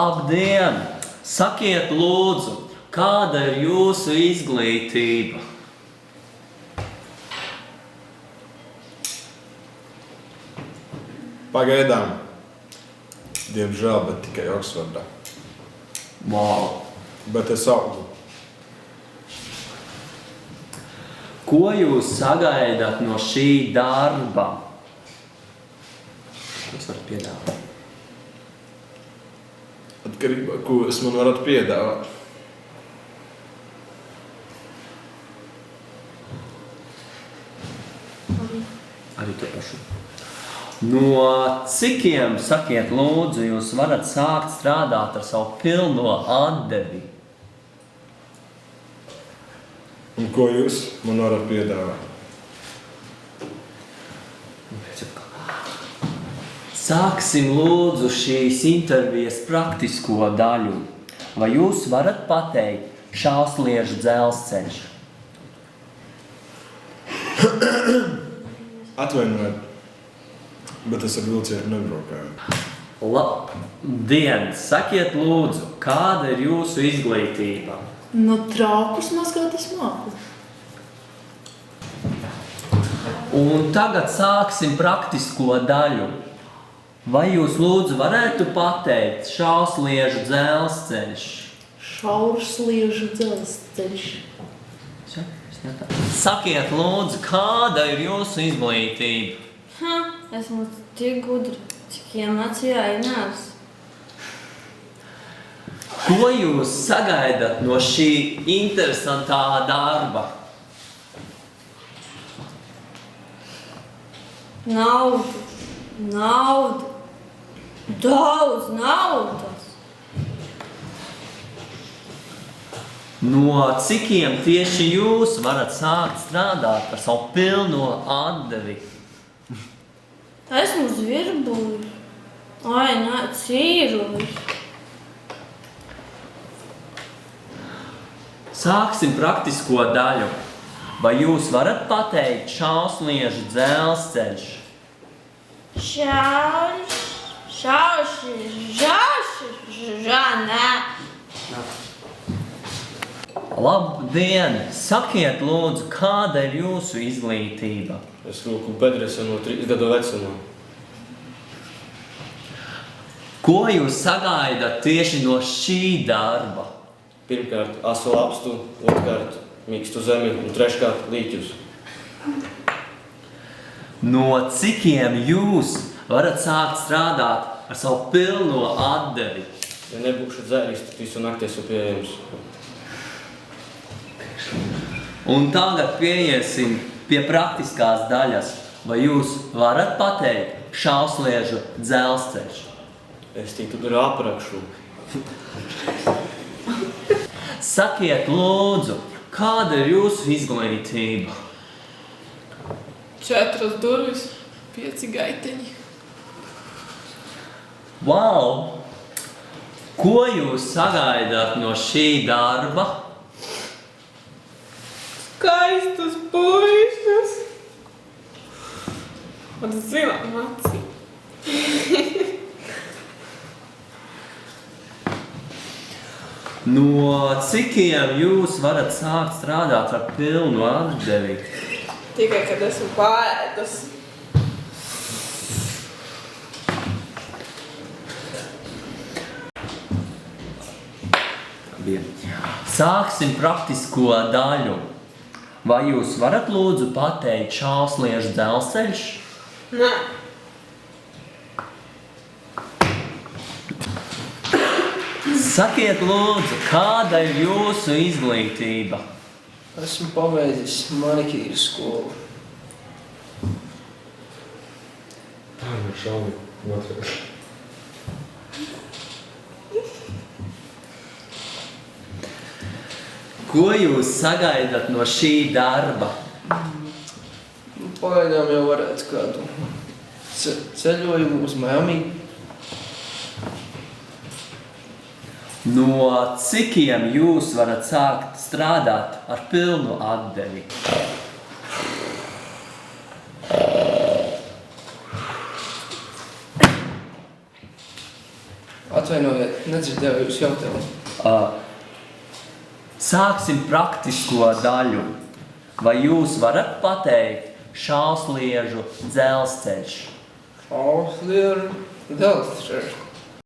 Labdien! Sakiet lūdzu, kāda ir jūsu izglītība? Pagaidām. Diemžēl, bet tikai Oksfordā. Wow! Bet es augu. Ko jūs sagaidat no šī darba? Jūs varat piedāvāt. Atkarībā, ko es man varat piedāvāt. Arī to pašu. No cikiem, sakiet lūdzu, jūs varat sākt strādāt ar savu pilno atdevi? Un ko jūs man varat piedāvāt? Sāksim lūdzu šīs intervijas praktisko daļu. Vai jūs varat pateikt šausliežu dzelzceļš? Atvainojiet, bet es ar vilcienu nebraukāju. Labdien! Sakiet lūdzu, kāda ir jūsu izglītība? No traukus mazgāt es māku. Un tagad sāksim praktisko daļu. Vai jūs lūdzu varētu pateikt šausliežu dzelzceļš? Šaursliežu dzelzceļš. Sakiet lūdzu, kāda ir jūsu izglītība? Esmu tik gudra, cik iemācījā Inārs. Ko jūs sagaidat no šī interesantā darba? Naudu, naudu, daudz naudas. No cikiem tieši jūs varat sākt strādāt ar savu pilno atdevi? Esmu zvirbuļs. Ai, nē, cīruļs. Sāksim praktisko daļu. Vai jūs varat pateikt šausliežu dzelzceļš? Nē. Labdien! Sakiet lūdzu, kāda ir jūsu izglītība? Es rūku bedresa no 3 gadu vecumā. Ko jūs sagaidat tieši no šī darba? Pirmkārt, asu lapstu, otrkārt, mīkstu zemi un treškārt, līķus. No cikiem jūs varat sākt strādāt ar savu pilno atdevi? Ja nebūšu dzēris, tad visu nakti esmu pieejams. Un tagad pieiesim pie praktiskās daļas. Vai jūs varat pateikt šausliežu dzelzceļš? Es tiktu ar aprakšu. Sakiet lūdzu, kāda ir jūsu izglītība? 4 durvis, 5 gaiteņi. Wow! Ko jūs sagaidat no šī darba? Skaistus puišus. Un zilā maci. No cikiem jūs varat sākt strādāt ar pilnu atdevi? Tikai, kad esmu paēdus. Sāksim praktisko daļu. Vai jūs varat lūdzu pateikt šausliežu dzelzceļš? Nē. Sakiet lūdzu, kāda ir jūsu izglītība? Esmu pabeidzis manikīru skolu. Tā ir šaubi. Ko jūs sagaidat no šī darba? Pagaidām jau varētu kādu ceļojumu uz Miami. No cikiem jūs varat sākt strādāt ar pilnu atdevi? Atvainojiet, nedzirdēju jūs jautājumu. Sāksim praktisko daļu. Vai jūs varat pateikt šausliežu dzelzceļš? Šausliežu dzelzceļš.